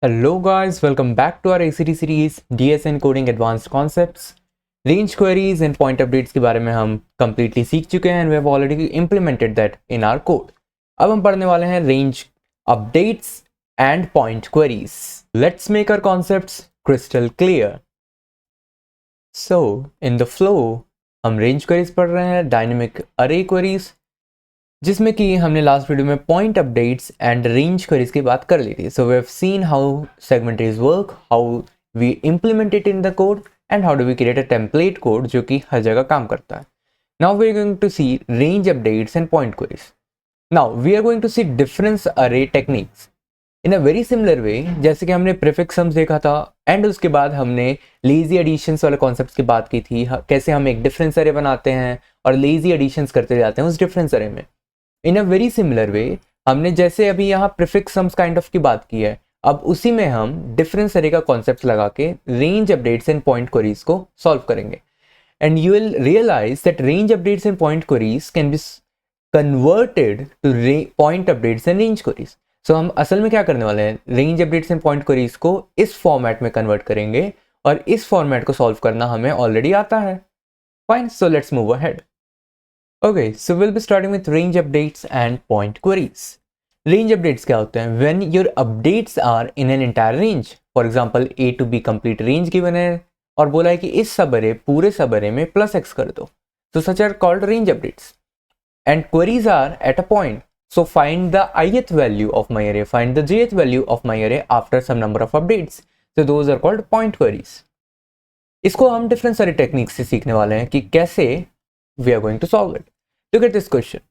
Hello guys, welcome back to our ACT series DSN Coding Advanced Concepts. Range queries and point updates के बारे में हम completely सीख चुके हैं and we have already implemented that in our code. अब हम पढ़ने वाले हैं range updates and point queries. Let's make our concepts crystal clear. So in the flow हम range queries पढ़ रहे हैं, dynamic array queries, जिसमें कि हमने लास्ट वीडियो में point updates and range queries की बात कर ली थी. So we have seen how segment trees work, how we implement it in the code and how do we create a template code जो कि हर जगह काम करता है. Now we are going to see range updates and point queries. Now we are going to see difference array techniques in a very similar way. जैसे कि हमने प्रीफिक्स सम्स देखा था एंड उसके बाद हमने लेजी एडिशंस वाले कॉन्सेप्ट्स की बात की थी, कैसे हम एक डिफरेंस अरे बनाते हैं और लेजी एडिशंस करते जाते हैं उस डिफरेंस अरे में. इन अ वेरी सिमिलर वे हमने जैसे अभी यहाँ प्रीफिक्स सम्स काइंड ऑफ की बात की है, अब उसी में हम डिफरेंस अरे का कॉन्सेप्ट लगा के range updates and point queries को सॉल्व करेंगे. And you will realise that range updates and point queries can be converted to point updates and range queries. So हम असल में क्या करने वाले हैं, range updates and point queries को इस फॉर्मेट में कन्वर्ट करेंगे और इस फॉर्मेट को सॉल्व करना हमें ऑलरेडी आता है. Fine, so let's move ahead. Okay, so we'll be starting with range updates and point queries. Range updates क्या होते हैं? When your updates are in an entire range. For example, A to B complete range given है और बोला है कि इस सब array पूरे सब array में plus x कर दो. So such are called range updates. And queries are at a point. So find the ith value of my array, find the jth value of my array after some number of updates. So those are called point queries. इसको हम difference array techniques से सीखने वाले हैं कि कैसे we are going to solve it. Look at this question.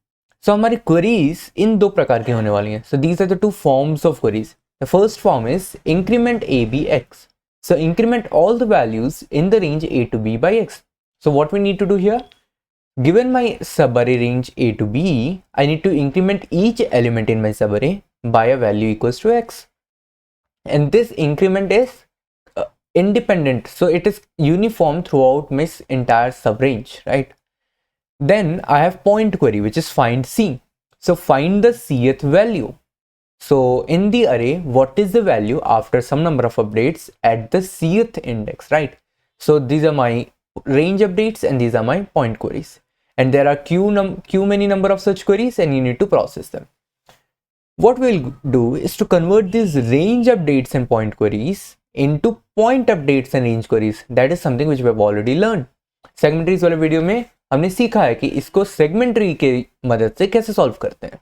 So हमारी queries इन दो प्रकार की होने वाली हैं. So these are the two forms of queries. The first form is increment a b x. So increment all the values in the range a to b by x. So what we need to do here? Given my subarray range a to b, I need to increment each element in my subarray by a value equals to x. And this increment is independent. So it is uniform throughout my entire subrange, right? Then I have point query which is find c. So find the cth value. So in the array, what is the value after some number of updates at the cth index, right? So these are my range updates and these are my point queries. And there are q many number of such queries and you need to process them. What we'll do is to convert these range updates and point queries into point updates and range queries. That is something which we have already learned. Segmentaries वाले video में हमने सीखा है कि इसको सेगमेंटरी के मदद से कैसे सॉल्व करते हैं.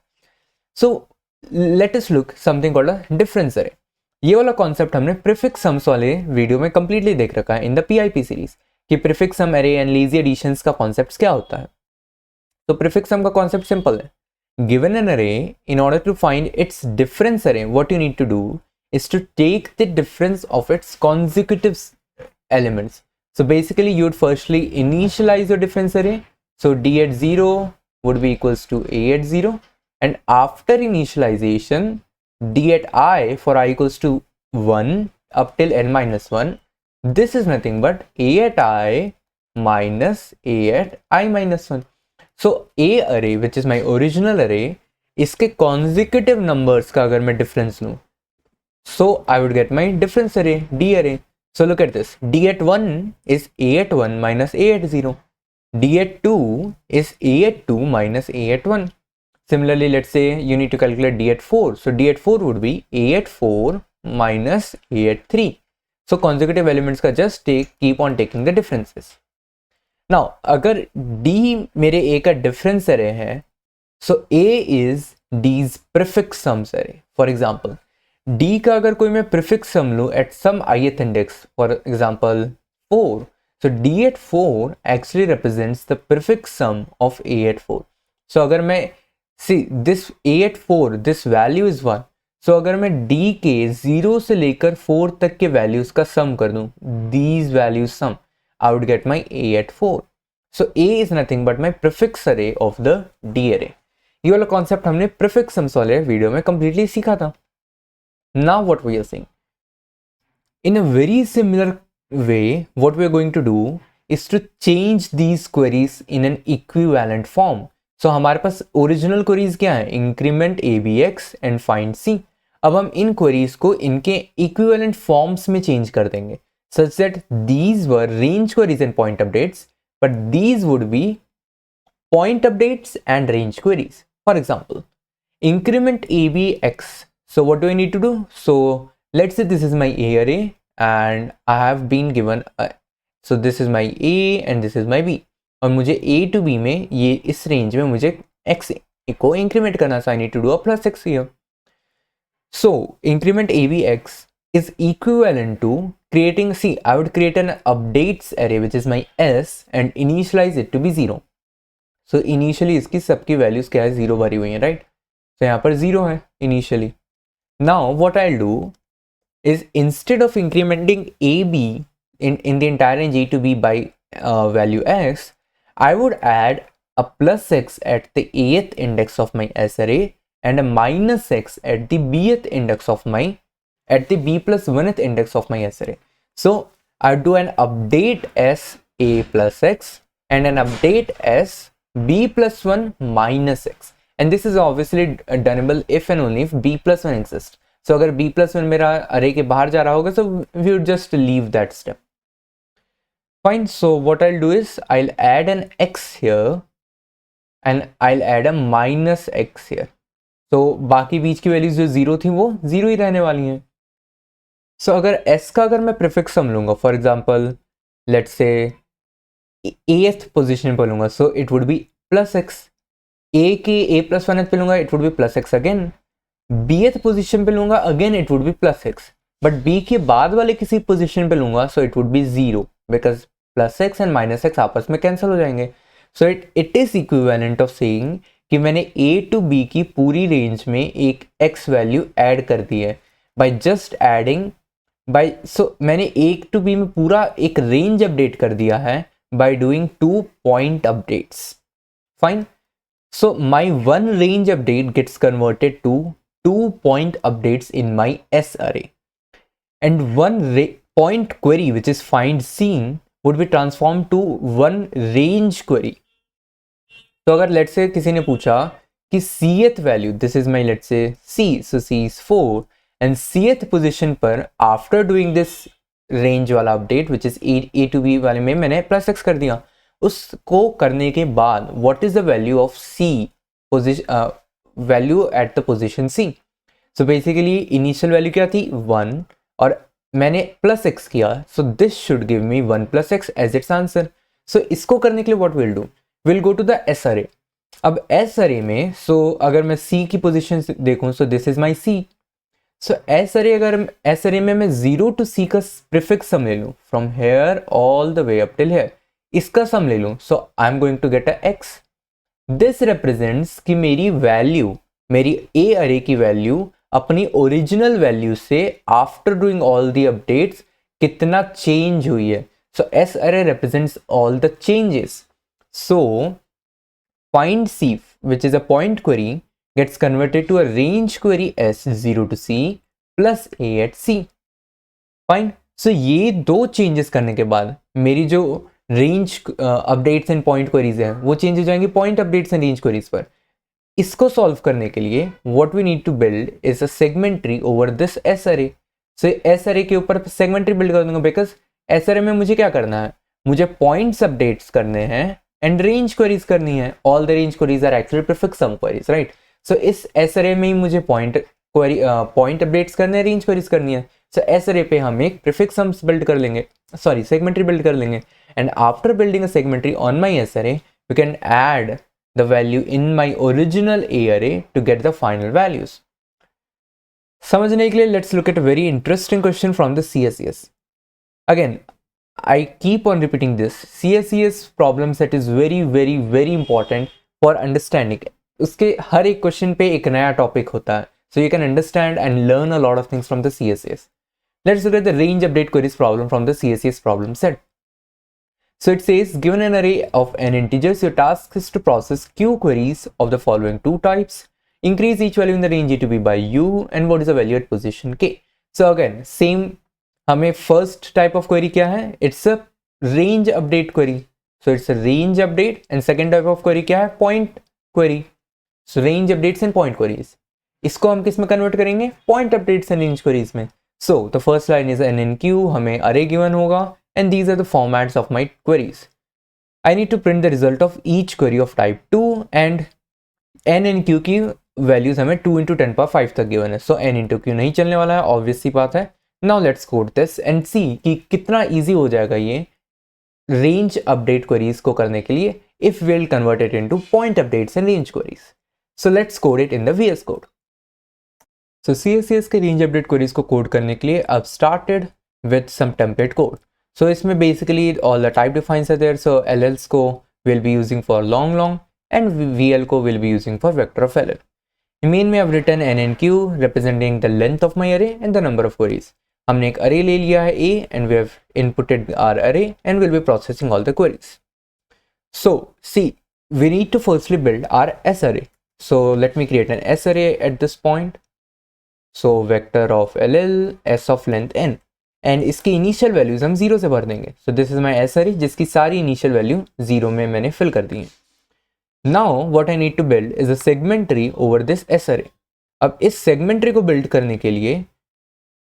So let us look something called a difference array. ये वाला कॉन्सेप्ट हमने प्रीफिक्स सम्स वाले वीडियो में कंप्लीटली देख रखा है इन द पीआईपी सीरीज कि prefix sum array and lazy additions का कॉन्सेप्ट क्या होता है. तो प्रीफिक्स सम का कॉन्सेप्ट सिंपल है. Given an array, in order to find its difference array, what you need to do is to take the difference of its consecutive elements. So basically you would firstly initialize your difference array. So d at 0 would be equals to a at 0, and after initialization d at I for I equals to 1 up till n minus 1, this is nothing but a at I minus a at I minus 1. So a array which is my original array, इसके consecutive numbers का अगर मैं difference लूँ, so I would get my difference array d array. So look at this, d at 1 is a at 1 minus a at 0. d at 2 is a at 2 minus a at 1. Similarly, let's say you need to calculate d at 4. So d at 4 would be a at 4 minus a at 3. So consecutive elements का just keep on taking the differences. Now, अगर d मेरे a का difference array है, so a is d's prefix sums array. For example, d का अगर कोई मैं prefix sum लूँ at some ith index, for example 4, so d at 4 actually represents the prefix sum of a at 4. so अगर मैं see this a at 4, this value is 1, so अगर मैं d के 0 से लेकर 4 तक के वैल्यूज का सम कर दूँ, these values sum, I would get my a at 4. so a is nothing but my prefix array of the d array. ये वाला कॉन्सेप्ट हमने प्रीफिक्स सम्स वाले वीडियो में कंप्लीटली सीखा था. Now what we are saying, in a very similar way, what we are going to do is to change these queries in an equivalent form. So हमारे पास original queries क्या है, increment a b x and find c. अब हम इन queries को इनके equivalent forms में change कर देंगे such that these were range queries and point updates, but these would be point updates and range queries. For example, increment ABX. So what do I need to do? So let's say this is my A array and I have been given so this is my A and this is my B, और मुझे A to B में ये इस range में मुझे X को increment करना, so I need to do a plus X here. So increment ABX is equivalent to creating, see, I would create an updates array which is my S and initialize it to be 0. So initially इसकी सबकी values क्या है, 0 भरी हुई है, right? So यहाँ पर 0 है initially. Now what I'll do is instead of incrementing AB in the entire range A to B by value X, I would add a plus X at the Ath index of my S array and a minus X at the Bth index of my at the B plus 1th index of my S array. So I do an update S A plus X and an update S B plus 1 minus X, and this is obviously doneable if and only if B plus 1 exists. So अगर B plus 1 मेरा array के बाहर जा रहा होगा, so we would just leave that step. Fine. So what I'll do is I'll add an X here and I'll add a minus X here. तो बाकी बीच की वैल्यूज जो 0 थी वो 0 ही रहने वाली हैं. सो अगर S का अगर मैं प्रीफिक्स सम लूँगा, फॉर एग्जांपल लेट्स से एथ पोजीशन पर लूँगा, so it would be plus x. A के ए प्लस 1 पे लूँगा, it would be plus x again. Bth position पे लूँगा, again it would be plus x. But B के बाद वाले किसी पोजिशन पे लूँगा, so it would be 0 because plus x and minus x आपस में कैंसिल हो जाएंगे. So it is equivalent of saying कि मैंने A टू B की पूरी रेंज में एक X वैल्यू ऐड कर दी है बाय जस्ट एडिंग मैंने A टू B में पूरा एक रेंज अपडेट कर दिया है by doing 2 point updates. Fine. So my one range update gets converted to 2 point updates in my S array and one point query which is find scene would be transformed to one range query. तो अगर let's say किसी ने पूछा कि cth value, this is my let's say C, so C is 4 and cth position पर after doing this range वाला update which is A to B वाले में मैंने प्लस एक्स कर दिया. उसको करने के बाद what is the value of C value at the position C. So basically initial value क्या थी 1 और मैंने प्लस एक्स किया, so this should give me 1 plus x as its answer. So इसको करने के लिए what will do, will go to the S array. अब एस अरे में अगर मैं सी की पोजीशन देखूं, so this is my C. So S array, अगर एस अरे में मैं 0 टू सी का प्रीफिक्स सम ले लूं from here all the way up till here, इसका सम ले लूं, so I am going to get a x. This represents कि मेरी वैल्यू, मेरी ए अरे की वैल्यू अपनी ओरिजिनल वैल्यू से after doing all the updates कितना चेंज हुई है. So S array represents all the changes. So find C, which is a point query, gets converted to a range query S 0 to C plus A at C. Fine. So ये दो changes करने के बाद मेरी जो range updates and point queries हैं वो change हो जाएंगी point updates and range queries पर. इसको सॉल्व करने के लिए what we need to build is a segment tree over this S array. So S अरे के ऊपर सेगमेंट ट्री बिल्ड कर दूंगा बिकॉज एस अरे में मुझे क्या करना है, मुझे पॉइंट्स अपडेट्स करने हैं एंड रेंज क्वेरीज करनी है. All the range queries are actually prefix sum queries, right. So इस एस अरे में ही मुझे पॉइंट अपडेट्स करने हैं, रेंज क्वेरीज करनी है. सो एस अरे पे हम एक प्रीफिक्स सम्स बिल्ड कर लेंगे, सॉरी सेगमेंट्री बिल्ड कर लेंगे. And after building a segment tree on my S array we can add the value in my original A array to get the final values. समझने के लिए let's look at a very interesting question from the CSES. Again I keep on repeating this. CSES problem set is very very very important for understanding. उसके हर एक question पे एक नया topic होता है, so you can understand and learn a lot of things from the CSES. Let's look at the range update queries problem from the CSES problem set. So it says, given an array of n integers, your task is to process q queries of the following two types. Increase each value in the range a to b by u, and what is the value at position k. So again same, हमें first type of query क्या है, it's a range update query. So it's a range update. And second type of query क्या है, point query. So range updates and point queries. इसको हम किस में convert करेंगे, point updates and range queries में. So the first line is NNQ, हमें array given होगा and these are the formats of my queries. I need to print the result of each query of type 2 and NNQ की values हमें 2 × 10⁵ तक given है. सो N × Q नहीं चलने वाला है, ऑब्वियस सी बात है. Now let's code this and see कि कितना ईजी हो जाएगा ये रेंज अपडेट क्वेरीज को करने के लिए if we'll convert it into point updates and range queries. So let's code it in the VS Code. So CSS के range update queries को कोड करने के लिए I've started with some template code. So इसमें basically all the type defines are there. So LLs को we'll be using for long and VL को we'll be using for vector of LL. Main में I've written NNQ representing the length of my array and the number of queries. हमने एक array ले लिया है A and we have inputted our array and we'll be processing all the queries. So see, we need to firstly build our S array. So let me create an S array at this point. So vector of LL S of length n and इसकी initial values हम 0 से भर देंगे. So this is my S array जिसकी सारी initial value 0 में मैंने fill कर दी है. Now what I need to build is a segment tree over this S array. अब इस segment tree को build करने के लिए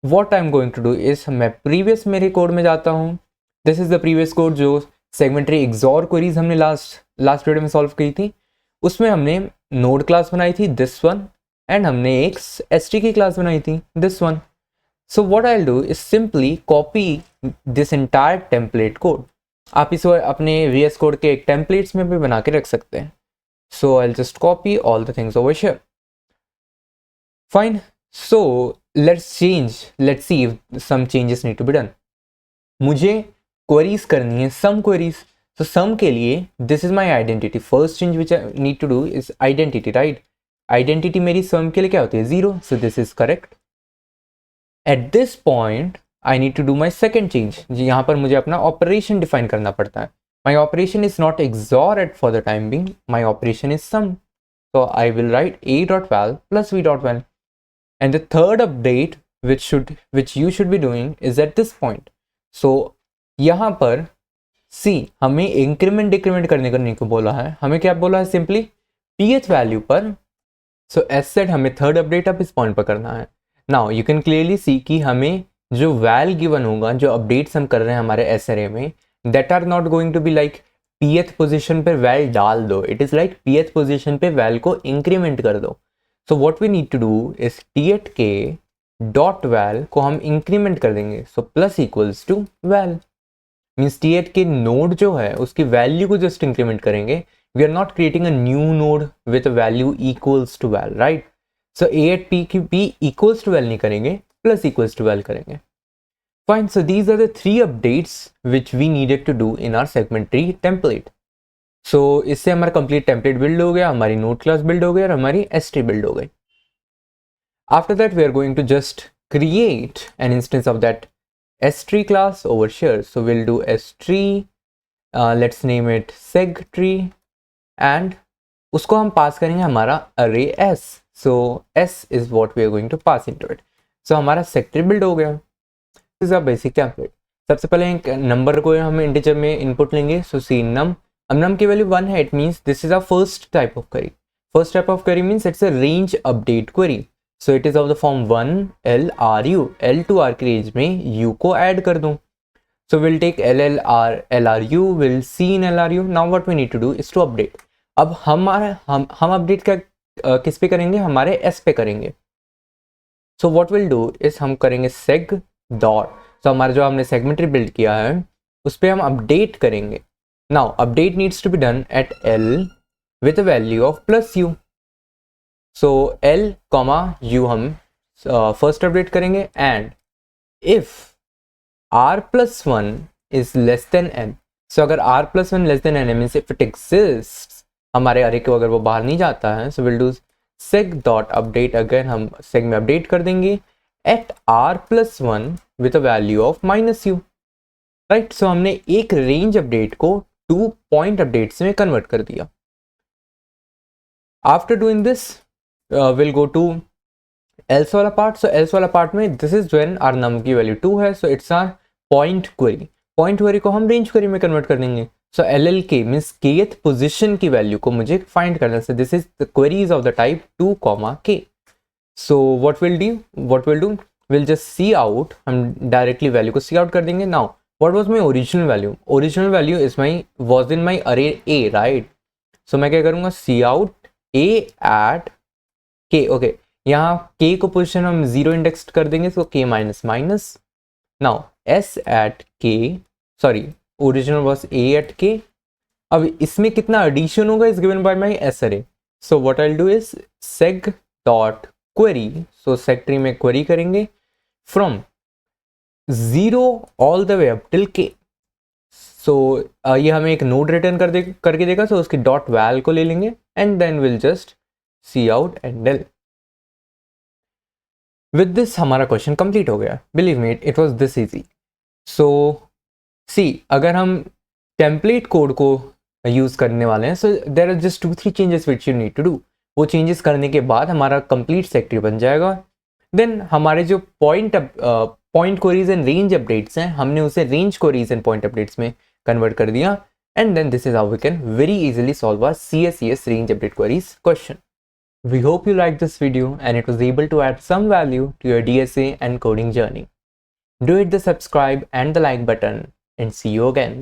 what I'm going to do is मैं previous मेरे कोड में जाता हूँ. This is the previous code जो सेगमेंटरी एक्सॉर क्वेरीज हमने लास्ट वीडियो में सॉल्व की थी. उसमें हमने नोड क्लास बनाई थी दिस वन एंड हमने एक एसटी की क्लास बनाई थी this one. So what I will do is simply copy this entire template code. आप इसे अपने VS कोड के एक टेम्पलेट्स में भी बना के रख सकते हैं. So I will just copy all the things over here. Fine. So let's see if some changes need to be done. मुझे क्वेरीज करनी है सम क्वेरीज. तो सम के लिए this is my identity. First change which I need to do is identity, right. Identity मेरी sum के लिए क्या होती है, 0. So this is correct. At this point I need to do my second change. यहाँ पर मुझे अपना ऑपरेशन डिफाइन करना पड़ता है. My operation is not XOR at for the time being, my operation is sum. So I will write a.val plus v.val. And the third update which you should be doing is at this point. So यहाँ पर सी हमें increment decrement करने को बोला है. हमें क्या बोला है, सिंपली pth वैल्यू पर. सो एज सेड हमें थर्ड अपडेट अब इस पॉइंट पर करना है. Now you can clearly see कि हमें जो वैल गिवन होगा, जो अपडेट्स हम कर रहे हैं हमारे एस array में, that are not going to be like pth position पे वैल डाल दो. It is like pth position पे वैल को इंक्रीमेंट कर दो. So what we need to do is th के डॉट वैल को हम इंक्रीमेंट कर देंगे. So plus equals to val means th के नोड जो है उसकी वैल्यू को जस्ट इंक्रीमेंट करेंगे. We are not creating a new node with value equals to val, right. So a at p की p इक्वल्स टू वैल नहीं करेंगे, plus equals to val करेंगे. Fine, so these are the 3 updates which we needed to do in our segment tree template. So इससे हमारा complete template build हो गया, हमारी node class build हो गई और हमारी S-tree build हो गई. After that we are going to just create an instance of that S-tree class over here. So we'll do S-tree, let's name it seg-tree and उसको हम pass करेंगे हमारा array S. So S is what we are going to pass into it. So हमारा seg-tree build हो गया. Is a basic template. सबसे पहले एक नंबर को हम इंटीजर में इनपुट लेंगे. सो सी नम, अब नम की वैल्यू 1 है. It means this is a first type of query. First type of query means it's a range update query. So it is of the form 1 L R U. L to R की range में U को add कर दूं. So will take L R U, will see in L R U. Now what we need to do is to update. अब हम update क्या किस पे करेंगे, हमारे S पे करेंगे. So what will do is हम करेंगे seg डॉट. तो हमारा जो हमने सेगमेंटरी बिल्ड किया है उस पर हम अपडेट करेंगे. Now update needs to be done at L with value of plus U. So L comma U हम फर्स्ट अपडेट करेंगे. And if R plus 1 is less than n. सो अगर R plus 1 less than n means if it exist, हमारे array को अगर वो बाहर नहीं जाता है, so will do seg dot update. Again हम सेग में अपडेट कर देंगे at R plus 1 with a value of minus U, right. So हमने एक रेंज अपडेट को 2 पॉइंट अपडेट्स में कन्वर्ट कर दिया. After doing this, we'll go to else वाला पार्ट. So else वाला पार्ट में this is when our num की वैल्यू 2 है. So it's our point query. Point query को हम रेंज query में कन्वर्ट कर देंगे. So LLK means kth position की वैल्यू को मुझे फाइंड करना है. So this is the queries of the type 2, k. So what we'll do, we'll just see out, हम डायरेक्टली वैल्यू को सी आउट कर देंगे. Now what was my original value is my was in my array a, right? So मैं क्या करूँगा, cout a at k. Okay, यहाँ k को position हम 0 इंडेक्स कर देंगे, so k minus minus. Now s at k, sorry original was a at k. अब इसमें कितना एडिशन होगा is given by my S array. So what I will do is seg dot query. So seg tree में query करेंगे from 0 all the way up till k. So ये हमें एक node return करके देगा. सो उसकी डॉट वैल को ले लेंगे and then will just cout endl. With this हमारा क्वेश्चन कंप्लीट हो गया. Believe me, it was this easy. So see, अगर हम टेम्पलेट कोड को यूज़ करने वाले हैं, so there are just 2-3 changes which you need to do. वो चेंजेस करने के बाद हमारा कंप्लीट सेक्टरी बन जाएगा. देन हमारे जो point queries and range updates हैं, हमने उसे range queries and point updates में कन्वर्ट कर दिया. And then this is how we can very easily solve our CSES range update queries question. We hope you liked this video and it was able to add some value to your DSA and coding journey. Do hit the subscribe and the like button and see you again.